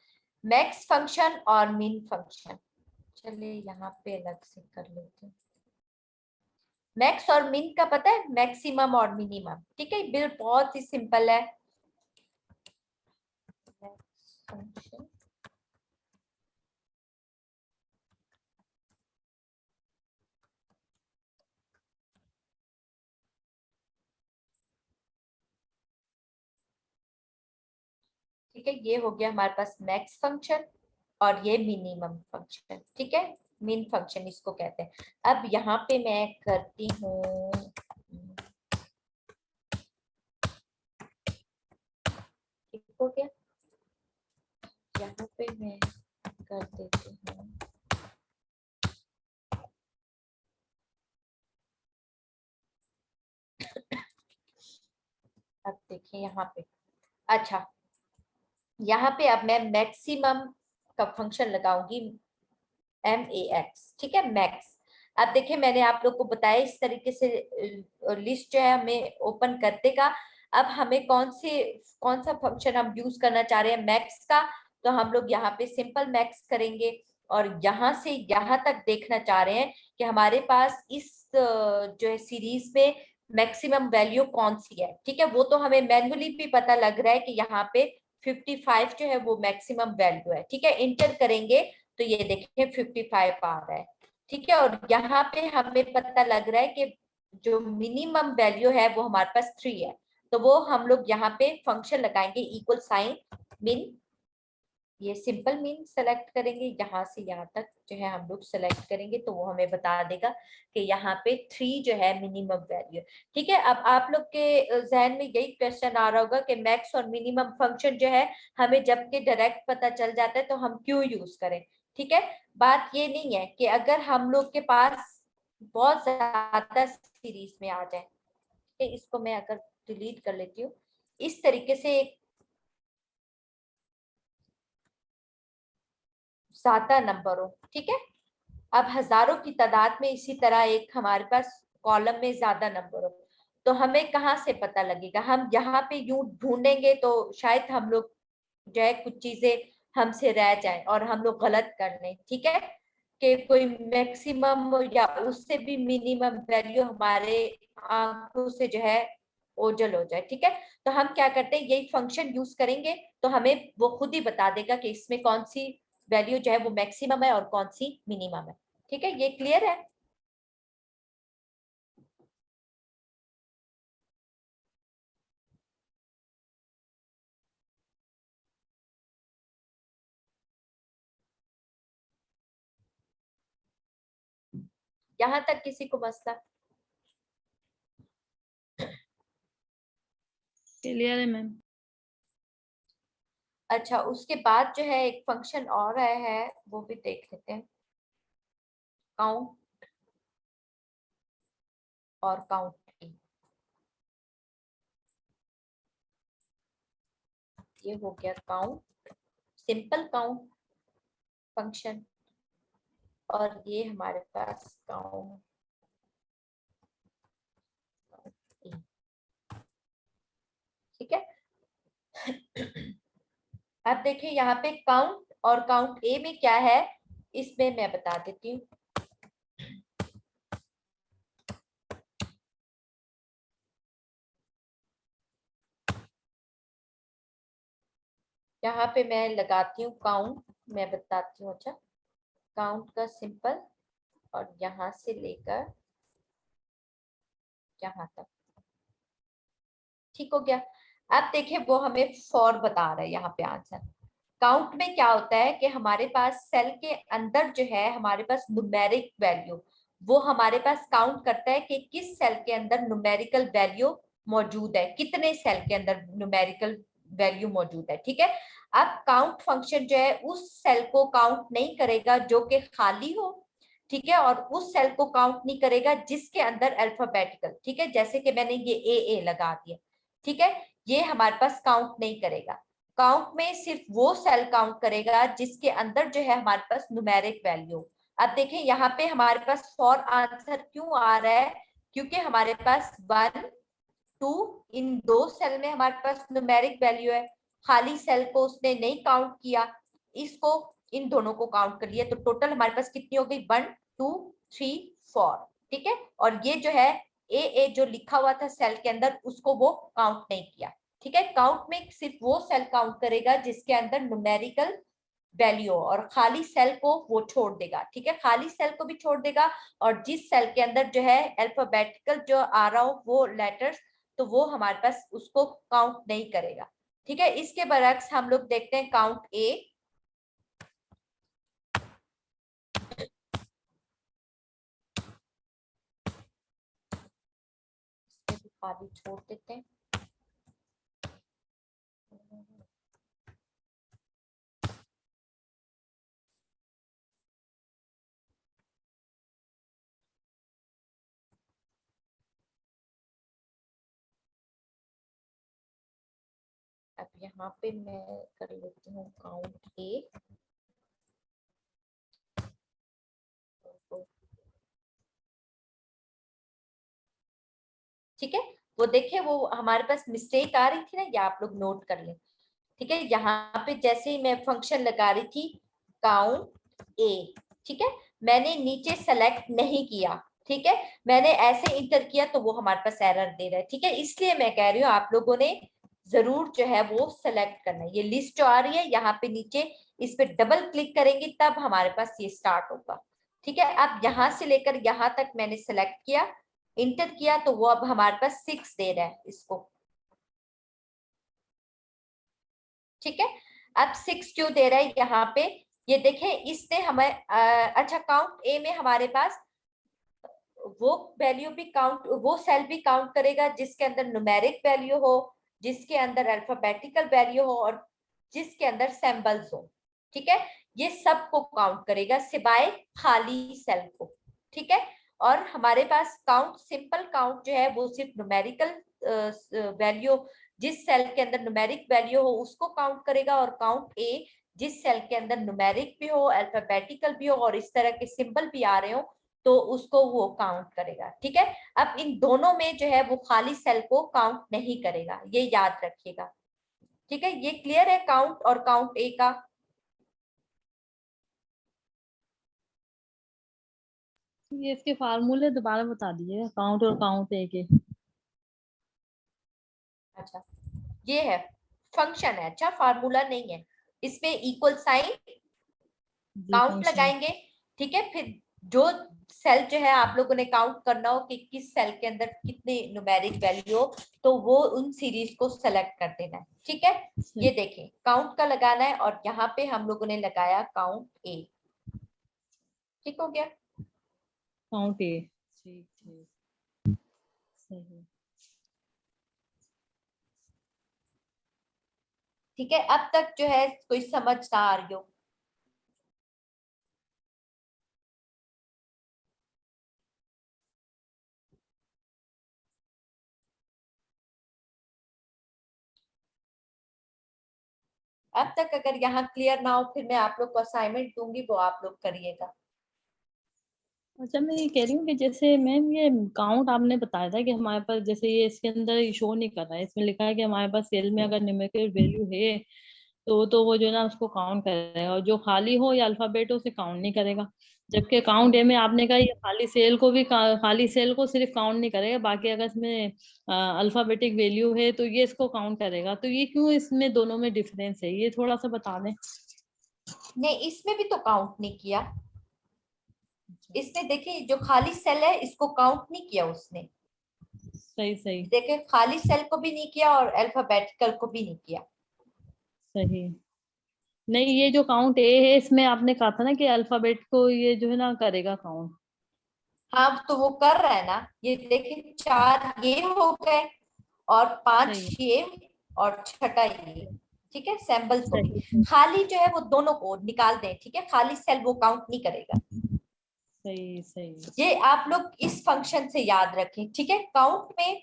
मैक्स फंक्शन और मिन फंक्शन, चलिए यहाँ पे अलग से कर लेते हैं। मैक्स और मिन का पता है, मैक्सिमम और मिनिमम, ठीक है? बिल बहुत ही सिंपल है। मैक्स फंक्शन, ठीक है? ये हो गया हमारे पास मैक्स फंक्शन, और ये मिनिमम फंक्शन, ठीक है? मिन फंक्शन इसको कहते हैं। अब यहाँ पे मैं करती हूँ, ठीक हो गया? यहाँ पे मैं कर देती हूँ देखें यहाँ पे। अच्छा, यहाँ पे अब मैं मैक्सिमम का फंक्शन लगाऊंगी, MAX, ठीक है, मैक्स। अब देखिए मैंने आप लोग को बताया इस तरीके से लिस्ट जो है हमें ओपन कर देगा। अब हमें कौन सा फंक्शन हम यूज करना चाह रहे हैं मैक्स का, तो हम लोग यहाँ पे सिंपल मैक्स करेंगे और यहाँ से यहाँ तक देखना चाह रहे हैं कि हमारे पास इस जो है सीरीज में मैक्सिमम वैल्यू कौन सी है। ठीक है, वो तो हमें मैन्युअली भी पता लग रहा है कि यहाँ पे 55 जो है वो मैक्सिमम वैल्यू है। ठीक है, इंटर करेंगे तो ये देखिए 55 आ रहा है। ठीक है, और यहाँ पे हमें पता लग रहा है कि जो मिनिमम वैल्यू है वो हमारे पास 3 है, तो वो हम लोग यहाँ पे फंक्शन लगाएंगे इक्वल साइन मिन, ये सिंपल मीन सेलेक्ट करेंगे, यहाँ से यहाँ तक जो है हम लोग सेलेक्ट करेंगे तो वो हमें बता देगा कि यहाँ पे 3 जो है मिनिमम वैल्यू। ठीक है, अब आप लोग के जहन में यही क्वेश्चन आ रहा होगा कि मैक्स और मिनिमम फंक्शन जो है हमें जबकि डायरेक्ट पता चल जाता है तो हम क्यों यूज करें। ठीक है, बात ये नहीं है कि अगर हम लोग के पास बहुत ज्यादा सीरीज में आ जाए, इसको मैं अगर डिलीट कर लेती हूँ, इस तरीके से एक ज्यादा नंबर हो, ठीक है, अब हजारों की तादाद में इसी तरह एक हमारे पास कॉलम में ज्यादा नंबर हो, तो हमें कहाँ से पता लगेगा। हम यहाँ पे यूं ढूंढेंगे तो शायद हम लोग जो है कुछ चीजें हमसे रह जाए और हम लोग गलत कर लें। ठीक है, कि कोई मैक्सिमम या उससे भी मिनिमम वैल्यू हमारे आंखों से जो है ओझल हो जाए। ठीक है, तो हम क्या करते हैं, यही फंक्शन यूज करेंगे तो हमें वो खुद ही बता देगा कि इसमें कौन सी वैल्यू जो है वो मैक्सिमम है और कौन सी मिनिमम है। ठीक है, ये क्लियर है। यहाँ तक किसी को मसला? क्लियर है मैम। अच्छा, उसके बाद जो है एक फंक्शन और आया है वो भी देख लेते हैं, काउंट और काउंट। ये हो गया काउंट, सिंपल काउंट फंक्शन, और ये हमारे पास काउंट। ठीक है, अब देखिए यहाँ पे काउंट और काउंट ए में क्या है, इसमें मैं बता देती हूँ। यहाँ पे मैं लगाती हूँ काउंट, मैं बताती हूँ। अच्छा, काउंट का सिंपल और यहाँ से लेकर यहाँ तक, ठीक हो गया। अब देखिए वो हमें फॉर बता रहा है यहाँ पे आंसर। काउंट में क्या होता है कि हमारे पास सेल के अंदर जो है हमारे पास न्यूमेरिक वैल्यू, वो हमारे पास काउंट करता है कि किस सेल के अंदर न्यूमेरिकल वैल्यू मौजूद है, कितने सेल के अंदर न्यूमेरिकल वैल्यू मौजूद है। ठीक है, अब काउंट फंक्शन जो है उस सेल को काउंट नहीं करेगा जो कि खाली हो, ठीक है, और उस सेल को काउंट नहीं करेगा जिसके अंदर अल्फाबेटिकल, ठीक है, जैसे कि मैंने ये ए लगा दिया। ठीक है, ये हमारे पास काउंट नहीं करेगा। काउंट में सिर्फ वो सेल काउंट करेगा जिसके अंदर जो है हमारे पास न्यूमेरिक वैल्यू। अब देखें यहाँ पे हमारे पास फॉर आंसर क्यों आ रहा है, क्योंकि हमारे पास 1 2 इन दो सेल में हमारे पास न्यूमेरिक वैल्यू है, खाली सेल को उसने नहीं काउंट किया, इसको इन दोनों को काउंट कर लिया, तो टोटल हमारे पास कितनी हो गई, 1 2 3 4। ठीक है, और ये जो है ए जो लिखा हुआ था सेल के अंदर उसको वो काउंट नहीं किया। ठीक है, काउंट में सिर्फ वो सेल काउंट करेगा जिसके अंदर न्यूमेरिकल वैल्यू और खाली सेल को वो छोड़ देगा। ठीक है, खाली सेल को भी छोड़ देगा, और जिस सेल के अंदर जो है अल्फाबेटिकल जो आ रहा हो वो लेटर्स, तो वो हमारे पास उसको काउंट नहीं करेगा। ठीक है, इसके बरक्स हम लोग देखते हैं काउंट ए। खाली छोड़ देते हैं। अब यहाँ पे मैं कर लेती हूँ काउंट ए। ठीक है, वो देखिए वो हमारे पास मिस्टेक आ रही थी ना, ये आप लोग नोट कर लें। ठीक है, यहाँ पे जैसे ही मैं फंक्शन लगा रही थी काउंट ए, ठीक है, मैंने नीचे सेलेक्ट नहीं किया। ठीक है, मैंने ऐसे इंटर किया तो वो हमारे पास एरर दे रहा है। ठीक है, इसलिए मैं कह रही हूँ आप लोगों ने जरूर जो है वो सेलेक्ट करना है। ये लिस्ट जो आ रही है यहाँ पे नीचे, इस पे डबल क्लिक करेंगे तब हमारे पास ये स्टार्ट होगा। ठीक है, अब यहाँ से लेकर यहाँ तक मैंने सेलेक्ट किया, इंटर किया, तो वो अब हमारे पास 6 दे रहा है इसको। ठीक है, अब 6 क्यों दे रहा है यहाँ पे, ये देखें इसने हमें अच्छा काउंट ए में हमारे पास वो वैल्यू भी काउंट, वो सेल भी काउंट करेगा जिसके अंदर न्यूमेरिक वैल्यू हो, जिसके अंदर अल्फाबेटिकल वैल्यू हो और जिसके अंदर सिंबल्स हो। ठीक है, ये सब को काउंट करेगा सिवाय खाली सेल को। ठीक है, और हमारे पास काउंट, सिंपल काउंट जो है वो सिर्फ न्यूमेरिकल वैल्यू, जिस सेल के अंदर न्यूमेरिक वैल्यू हो उसको काउंट करेगा, और काउंट ए जिस सेल के अंदर न्यूमेरिक भी हो, अल्फाबेटिकल भी हो और इस तरह के सिंबल भी आ रहे हो तो उसको वो काउंट करेगा। ठीक है, अब इन दोनों में जो है वो खाली सेल को काउंट नहीं करेगा, ये याद रखिएगा। ठीक है, ये क्लियर है काउंट और काउंट ए का? ये इसके फार्मूले दोबारा बता दीजिए, काउंट और काउंट ए के। अच्छा, ये है फंक्शन है, अच्छा फार्मूला नहीं है। इसमें इक्वल साइन जी काउंट फंक्शन। लगाएंगे। ठीक है, फिर जो सेल जो है आप लोगों ने काउंट करना हो कि किस सेल के अंदर कितने न्यूमेरिक वैल्यू हो, तो वो उन सीरीज को सेलेक्ट कर देना है। ठीक है, ये देखें काउंट का लगाना है और यहाँ पे हम लोगों ने लगाया काउंट ए। ठीक हो गया? काउंट ए। ठीक ठीक, सही। ठीक है, अब तक जो है कोई समझ ना आ रही हो? अब तक अगर यहाँ क्लियर ना हो फिर मैं आप लोग को असाइनमेंट दूंगी, वो आप लोग करिएगा। अच्छा मैं ये कह रही हूँ कि जैसे मैम ये काउंट आपने बताया था कि हमारे पास जैसे ये इसके अंदर शो नहीं कर रहा है, इसमें लिखा है कि हमारे पास सेल में अगर न्यूमेरिकल वैल्यू है तो वो जो है ना उसको काउंट करेगा, और जो खाली हो या अल्फाबेट हो उसे काउंट नहीं करेगा। जबकि काउंट ए में आपने कहा ये खाली सेल को भी खाली सेल को सिर्फ काउंट नहीं करेगा, बाकी अगर इसमें अल्फाबेटिक वैल्यू है तो ये इसको काउंट करेगा। तो ये क्यों इसमें दोनों में डिफरेंस है, ये थोड़ा सा बता दें। नहीं, इसमें भी तो काउंट नहीं किया। इसने देखिए जो खाली सेल है इसको काउंट नहीं किया उसने। सही सही देखिए खाली सेल को भी नहीं किया और अल्फाबेटिकल को भी नहीं किया। सही। नहीं ये जो काउंट ए है इसमें आपने कहा था ना कि अल्फाबेट को ये जो है ना करेगा काउंट। हाँ तो वो कर रहा है ना, ये देखिए 4 ये हो गए और 5 सही ये और छठा ये। ठीक है, सैंपल्स को भी, सही खाली जो है वो दोनों को निकाल दें। ठीक है, खाली सेल वो काउंट नहीं करेगा। सही सही। ये आप लोग इस फंक्शन से याद रखें। ठीक है, काउंट में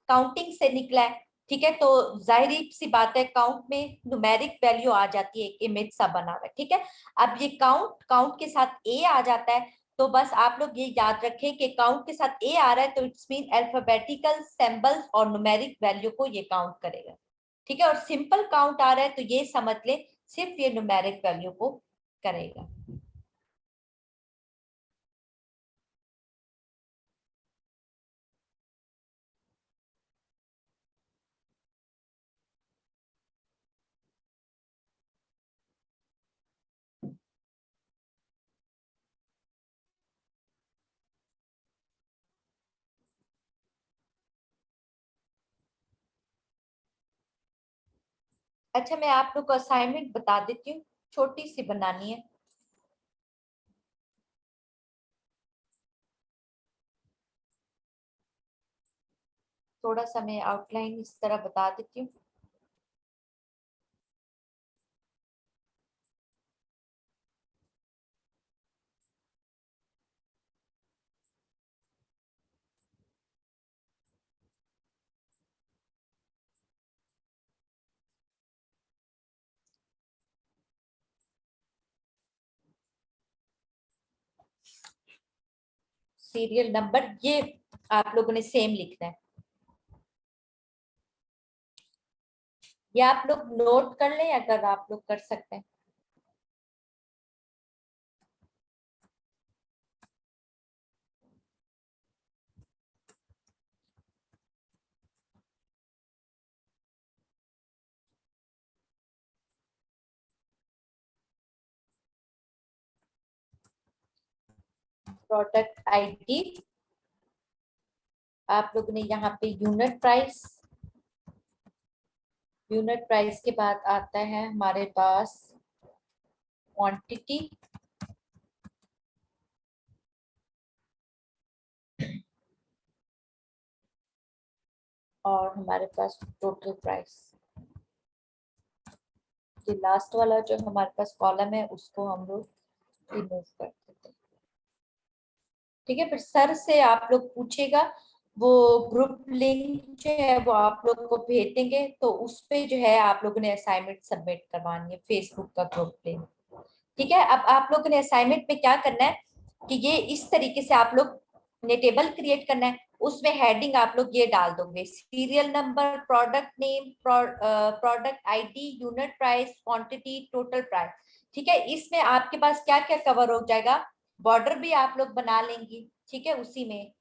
काउंटिंग से निकला है। ठीक है, तो जाहिर सी बात है काउंट में न्यूमेरिक वैल्यू आ जाती है, एक इमेज सा बना हुआ है। ठीक है, अब ये काउंट काउंट के साथ ए आ जाता है, तो बस आप लोग ये याद रखें कि काउंट के साथ ए आ रहा है तो इट्स मीन अल्फाबेटिकल सिंबल्स और न्यूमेरिक वैल्यू को ये काउंट करेगा। ठीक है, और सिंपल काउंट आ रहा है तो ये समझ ले सिर्फ ये न्यूमेरिक वैल्यू को करेगा। अच्छा मैं आप लोग को असाइनमेंट बता देती हूँ, छोटी सी बनानी है। थोड़ा सा मैं आउटलाइन इस तरह बता देती हूँ। सीरियल नंबर, ये आप लोगों ने सेम लिखना है। ये आप लोग नोट कर लें अगर आप लोग कर सकते हैं। प्रोडक्ट आईडी, आप लोग ने यहाँ पे यूनिट प्राइस, यूनिट प्राइस के बाद आता है हमारे पास क्वांटिटी, और हमारे पास टोटल प्राइस। ये लास्ट वाला जो हमारे पास कॉलम है उसको हम लोग रिमूव कर देते हैं। ठीक है, फिर सर से आप लोग पूछेगा, वो ग्रुप लिंक जो है वो आप लोग को भेज देंगे, तो उस पे जो है आप लोगों ने असाइनमेंट सबमिट करवानी है, फेसबुक का ग्रुप लिंक। ठीक है, अब आप लोगों ने असाइनमेंट में क्या करना है कि ये इस तरीके से आप लोग ने टेबल क्रिएट करना है, उसमें हेडिंग आप लोग ये डाल दोगे, serial number, product name, product ID, unit price, quantity, total price. ठीक है, इसमें आपके पास क्या क्या कवर हो जाएगा, बॉर्डर भी आप लोग बना लेंगी। ठीक है, उसी में।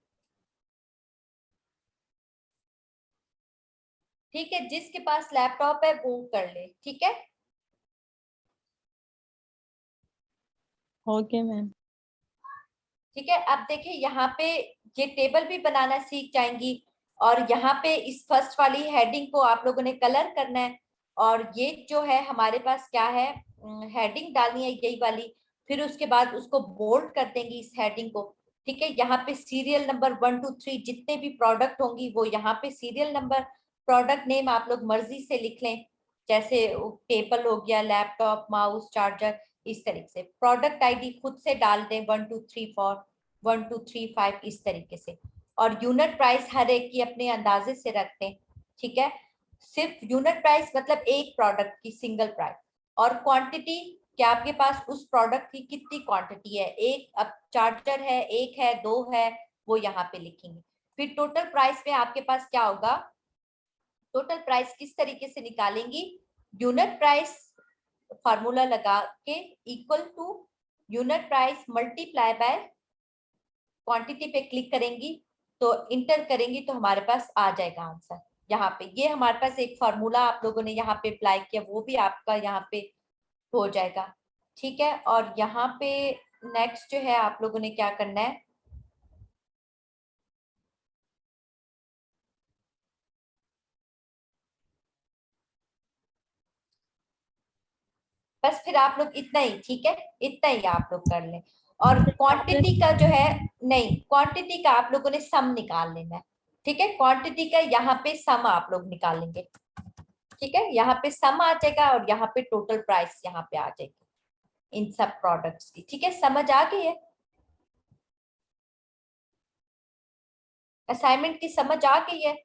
ठीक है, जिसके पास लैपटॉप है वो कर ले। ठीक है, ओके मैम। ठीक है। अब देखिए यहाँ पे ये टेबल भी बनाना सीख जाएंगी, और यहाँ पे इस फर्स्ट वाली हेडिंग को आप लोगों ने कलर करना है, और ये जो है हमारे पास क्या है, हेडिंग डालनी है यही वाली, फिर उसके बाद उसको बोल्ड कर देंगे इस हेडिंग को। ठीक है, यहाँ पे सीरियल नंबर 1 2 3 जितने भी प्रोडक्ट होंगी वो यहाँ पे सीरियल नंबर, प्रोडक्ट नेम आप लोग मर्जी से लिख लें, जैसे पेपर हो गया, लैपटॉप, माउस, चार्जर, इस तरीके से। प्रोडक्ट आईडी खुद से डाल दें 1 2 3 4 1 2 3 5 इस तरीके से, और यूनिट प्राइस हर एक की अपने अंदाजे से रखते हैं। ठीक है, सिर्फ यूनिट प्राइस मतलब एक प्रोडक्ट की सिंगल प्राइस, और क्वांटिटी कि आपके पास उस प्रोडक्ट की कितनी क्वांटिटी है, एक अब चार्जर है, एक है, दो है, वो यहाँ पे लिखेंगे। फिर टोटल प्राइस में आपके पास क्या होगा, टोटल प्राइस किस तरीके से निकालेंगी, यूनिट प्राइस फार्मूला लगा के equal to unit price multiply by quantity पे क्लिक करेंगी, तो इंटर करेंगी तो हमारे पास आ जाएगा आंसर। यहाँ पे ये हमारे पास एक फार्मूला आप लोगों ने यहाँ पे अप्लाई किया, वो भी आपका यहाँ पे हो जाएगा। ठीक है, और यहाँ पे नेक्स्ट जो है आप लोगों ने क्या करना है, बस फिर आप लोग इतना ही, ठीक है, इतना ही आप लोग कर लें। और क्वांटिटी का जो है, नहीं, क्वांटिटी का आप लोगों ने सम निकाल लेना है। ठीक है, क्वांटिटी का यहाँ पे सम आप लोग निकालेंगे। ठीक है, यहाँ पे सम आ जाएगा, और यहाँ पे टोटल प्राइस यहाँ पे आ जाएगी इन सब प्रोडक्ट्स की। ठीक है, समझ आ गई है, असाइनमेंट की समझ आ गई है।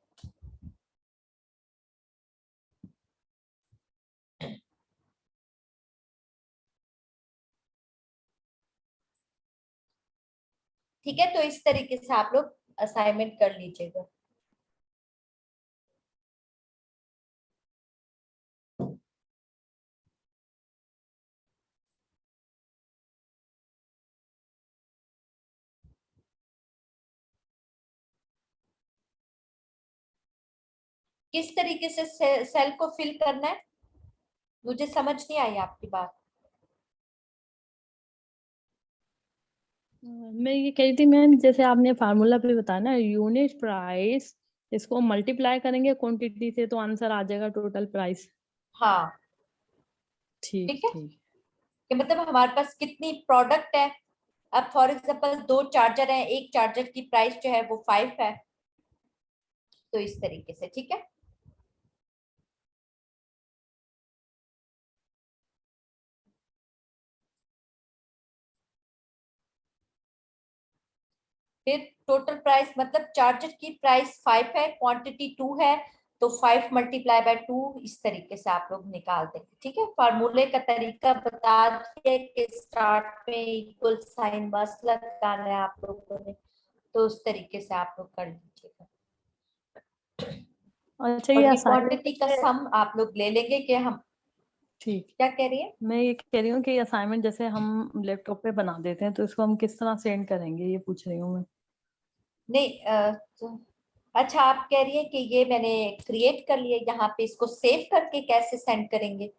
ठीक है, तो इस तरीके से आप लोग असाइनमेंट कर लीजिएगा। किस तरीके से सेल को फिल करना है, मुझे समझ नहीं आई आपकी बात। मैं ये कह रही थी मैम, जैसे आपने फार्मूला पे बताया ना, यूनिट प्राइस, इसको मल्टीप्लाई करेंगे क्वांटिटी से तो आंसर आ जाएगा टोटल प्राइस। हाँ, ठीक ठीक है, ठीक। कि मतलब हमारे पास कितनी प्रोडक्ट है। अब फॉर एग्जांपल दो चार्जर हैं, एक चार्जर की प्राइस जो है वो 5 है, तो इस तरीके से। ठीक है, फिर टोटल प्राइस मतलब चार्जर की प्राइस 5 है, क्वांटिटी 2 है, तो 5 मल्टीप्लाई बाय 2 इस तरीके से आप लोग निकाल देंगे। ठीक है, फार्मूले का तरीका बता दिया कि स्टार्ट में इक्वल साइन बस लगाना है आप लोगों ने, तो उस तरीके से आप लोग कर लीजिएगा। अच्छा, और ये ये असाइनमेंट क्वांटिटी का सम आप लोग ले लेंगे कि हम, ठीक, क्या कह रही है? मैं ये कह रही हूँ कि असाइनमेंट जैसे हम लैपटॉप पे बना देते हैं तो इसको हम किस तरह सेंड करेंगे, ये पूछ रही हूँ मैं। नहीं अच्छा, आप कह रही है कि ये मैंने क्रिएट कर लिया, यहाँ पे इसको सेव करके कैसे सेंड करेंगे?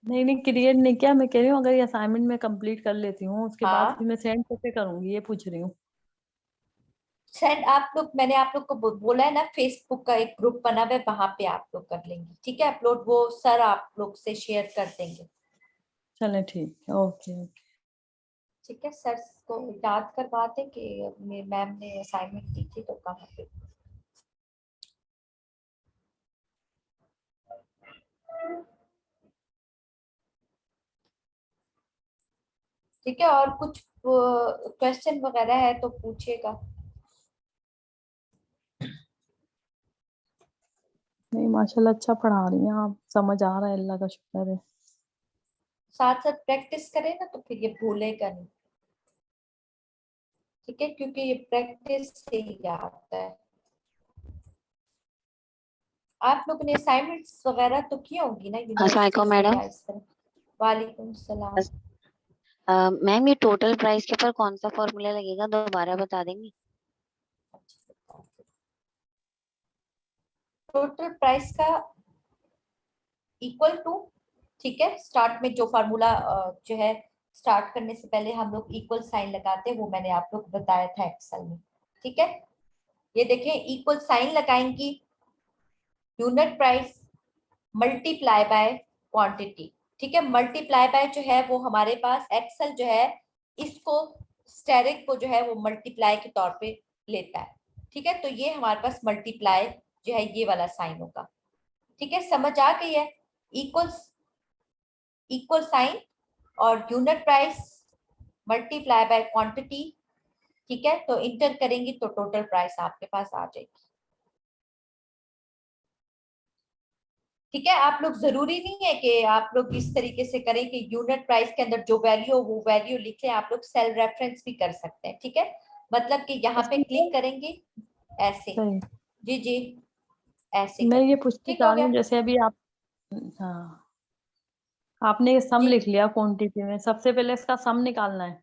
नहीं नहीं, क्रिएट नहीं किया, मैं कह रही हूँ अगर ये असाइनमेंट मैं कंप्लीट कर लेती हूँ उसके बाद हाँ, फिर मैं सेंड कैसे करूंगी, ये पूछ रही हूँ। सेंड आप लोग, मैंने आप लोग को बोला है ना, फेसबुक का एक ग्रुप बना हुआ है, वहां पे आप लोग कर लेंगे, ठीक है? अपलोड वो सर आप लोग से शेयर कर देंगे। चले ठीक है, ओके ओके। ठीक है, सर को याद करवा दें कि मैम ने असाइनमेंट दी थी तो कहाँ पे। ठीक है, और कुछ क्वेश्चन वगैरह है तो पूछिएगा। नहीं माशाल्लाह अच्छा पढ़ा रही हैं आप, समझ आ रहा है, अल्लाह का शुक्र है। साथ साथ प्रैक्टिस करें ना तो फिर ये भूलेगा नहीं, ठीक है? क्योंकि ये प्रैक्टिस से ही आता है। आप लोगों ने असाइनमेंट्स वगैरह तो की होंगी ना अस्सलाम यूनिवर्सिटी वालेकुम से मैडम। या इस तरह? वालेकुम सलाम। मैम ये टोटल प्राइस के ऊपर कौन सा फॉर्मूला लगेगा, दोबारा बता देंगी? टोटल प्राइस का इक्वल टू, ठीक है, स्टार्ट में जो फार्मूला जो है स्टार्ट करने से पहले हम लोग इक्वल साइन लगाते हैं, वो मैंने आप लोग को बताया था एक्सेल में, ठीक है? ये देखें, इक्वल साइन लगाएंगी, unit price multiply by quantity, ठीक है? मल्टीप्लाई बाय जो है वो हमारे पास एक्सेल जो है इसको स्टेरिक को जो है वो मल्टीप्लाई के तौर पे लेता है, ठीक है? तो ये हमारे पास मल्टीप्लाई जो है ये वाला साइन होगा, ठीक है? समझ आ गई है? इक्वल साइन और unit price multiply by quantity, ठीक है? तो इंटर करेंगे तो टोटल प्राइस आपके पास आ जाएगी, ठीक है? आप लोग, जरूरी नहीं है कि आप लोग इस तरीके से करें कि यूनिट प्राइस के अंदर जो वैल्यू हो वो वैल्यू लिख लें, आप लोग सेल रेफरेंस भी कर सकते हैं, ठीक है? मतलब कि यहाँ पे क्लिक करेंगे ऐसे, सही, जी जी, ऐसे मैं कर, ये पूछना ठीक चाह हो रही गया? हूँ जैसे अभी आप, हाँ, आपने ये सम जी, लिख लिया क्वांटिटी में, सबसे पहले इसका सम निकालना है।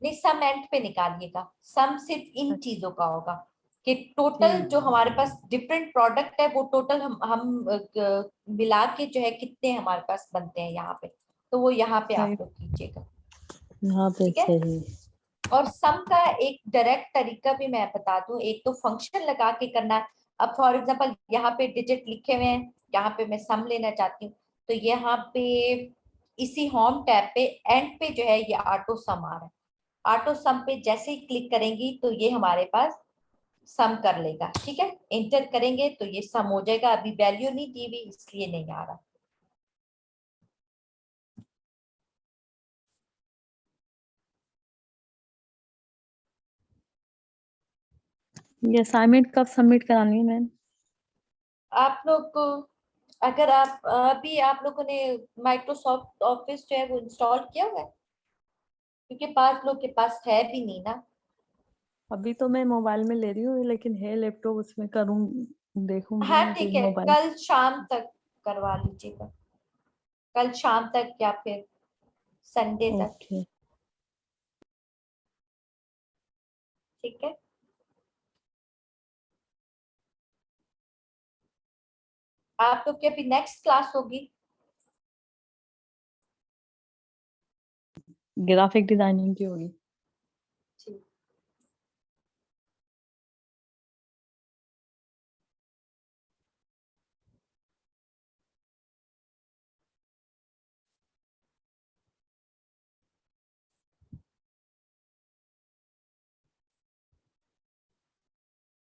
नहीं, सम एंड पे निकालिएगा, सम सिर्फ इन अच्छा, चीजों का होगा कि टोटल ठीक जो है, हमारे पास डिफरेंट प्रोडक्ट है वो टोटल हम मिला के जो है कितने हमारे पास बनते हैं यहाँ पे, तो वो यहाँ पे आप सही, लोग कीजिएगा, यहाँ पे ठीक है? सही। और सम का एक डायरेक्ट तरीका भी मैं बता दूं, एक तो फंक्शन लगा के करना। अब फॉर एग्जांपल यहाँ पे डिजिट लिखे हुए हैं, यहाँ पे मैं सम लेना चाहती हूँ, तो यहाँ पे इसी होम टैब पे एंड पे जो है ये ऑटो सम आ रहा है, ऑटो सम पे जैसे ही क्लिक करेंगी तो ये हमारे पास सम कर लेगा, ठीक है? इंटर करेंगे तो ये सम हो जाएगा, अभी वैल्यू नहीं दी हुई इसलिए नहीं आ रहा। ये असाइनमेंट कब सबमिट करानी है मैम? आप लोग को, अगर आप अभी आप लोगों ने माइक्रोसॉफ्ट ऑफिस जो है वो इंस्टॉल किया हुआ है, क्योंकि पास लोग के पास है भी नहीं ना। अभी तो मैं मोबाइल में ले रही हूँ लेकिन है लैपटॉप, उसमें करूँ, देखूंगी हाँ मैं कि ठीक है, मोबाइल। कल शाम तक करवा लीजिएगा, कल शाम तक या फिर संडे तक, ओके, ठीक है? आप लोग की अभी नेक्स्ट क्लास होगी? ग्राफिक डिजाइनिंग की होगी। ठीक,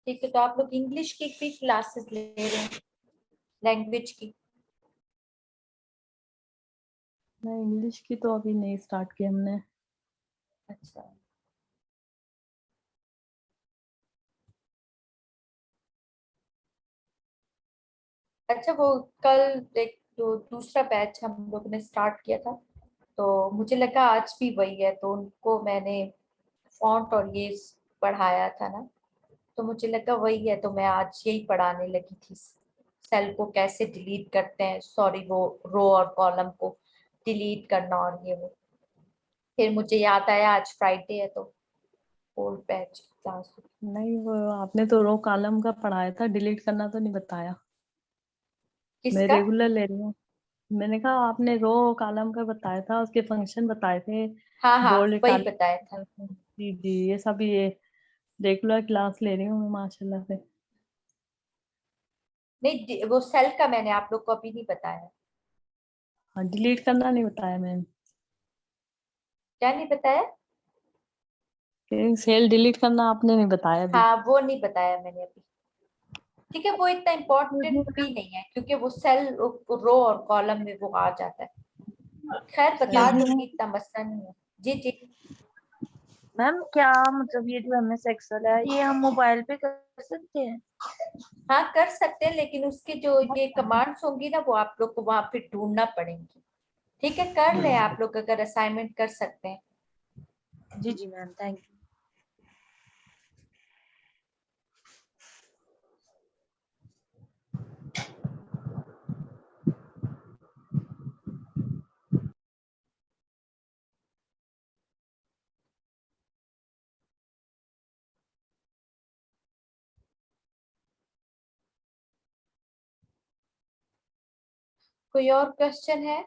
ठीक है, तो आप लोग इंग्लिश की भी क्लासेस ले रहे हैं, लैंग्वेज की? नहीं, इंग्लिश की तो अभी नहीं स्टार्ट की हमने। अच्छा, अच्छा, वो कल एक जो दूसरा बैच हम लोग ने स्टार्ट किया था, तो मुझे लगा आज भी वही है, तो उनको मैंने फॉन्ट और ये पढ़ाया था ना, तो मुझे लगा वही है, तो मैं आज यही पढ़ाने लगी थी। सेल को कैसे डिलीट करते हैं, सॉरी वो रो और कॉलम को डिलीट करना और ये वो। फिर मुझे याद आया आज फ्राइडे है तो फुल बैच क्लास। नहीं, वो आपने तो रो कॉलम का पढ़ाया था, डिलीट करना तो नहीं बताया। मैं किसका? रेगुलर ले रही हूँ। मैंने कहा आपने रो कॉलम का बताया था, उसके फंक्शन बताए थे, हाँ हाँ बोल्ड वही इटालिक। बताया था। जी जी, ये सब ये रेगुलर क्लास ले रही हूँ मैं माशाल्लाह से। नहीं वो सेल का मैंने आप लोग को अभी नहीं बताया। हाँ, डिलीट करना नहीं बताया मैम। क्या नहीं बताया? सेल डिलीट करना आपने नहीं बताया अभी। हाँ वो नहीं बताया मैंने अभी। ठीक है, वो इतना इम्पोर्टेंट भी नहीं है क्योंकि वो सेल रो और कॉलम में वो आ जाता है। खैर बता Excuse me, दूंगी, इतना मसला नहीं है। जी जी। मैम क्या मतलब ये जो MS एक्सेल है ये हम मोबाइल पे कर सकते हैं? हाँ कर सकते हैं, लेकिन उसकी जो ये कमांड्स होंगी ना वो आप लोग को वहां पे ढूंढना पड़ेंगी। ठीक है, कर ले आप लोग, अगर असाइनमेंट कर सकते हैं। जी जी मैम, थैंक यू। कोई और क्वेश्चन है?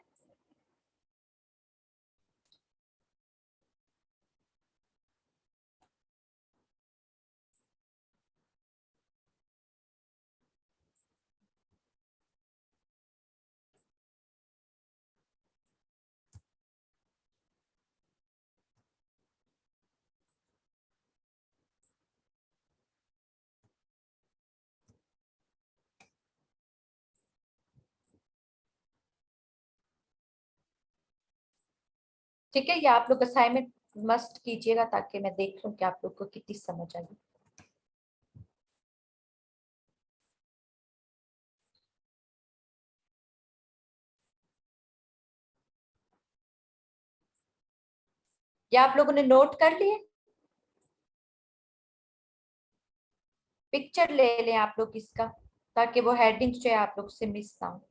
ठीक है, ये आप लोग असाइनमेंट मस्ट कीजिएगा ताकि मैं देख लूं कि आप लोग को कितनी समझ आई। या आप लोगों ने नोट कर लिए? पिक्चर ले लें आप लोग इसका, ताकि वो हेडिंग्स जो है आप लोग से मिस ना हो।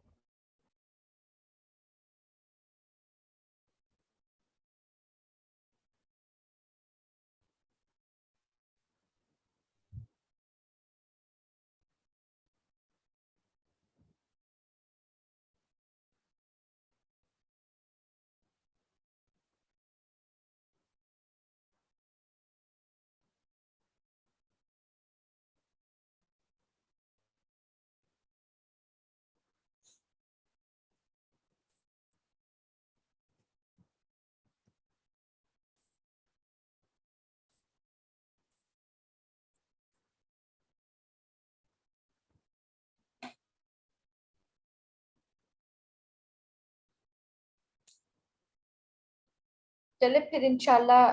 चले फिर इंशाल्लाह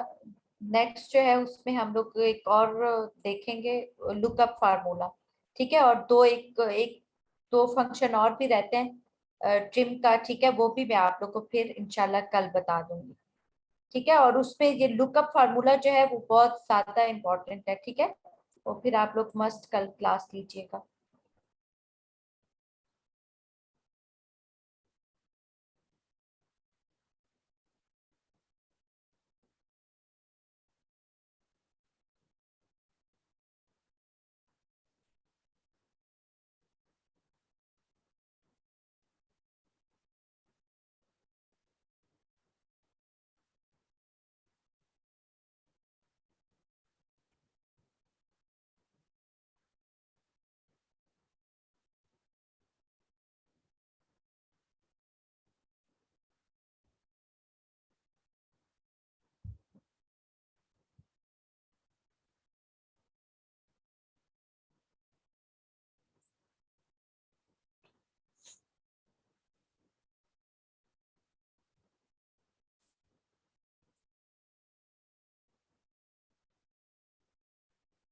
नेक्स्ट जो है उसमें हम लोग एक और देखेंगे, लुकअप फार्मूला। ठीक है, और दो एक एक दो फंक्शन और भी रहते हैं ट्रिम का। ठीक है, वो भी मैं आप लोग को फिर इंशाल्लाह कल बता दूंगी। ठीक है, और उसमें ये लुकअप फार्मूला जो है वो बहुत ज्यादा इम्पोर्टेंट है। ठीक है, तो फिर आप लोग मस्ट कल क्लास लीजिएगा।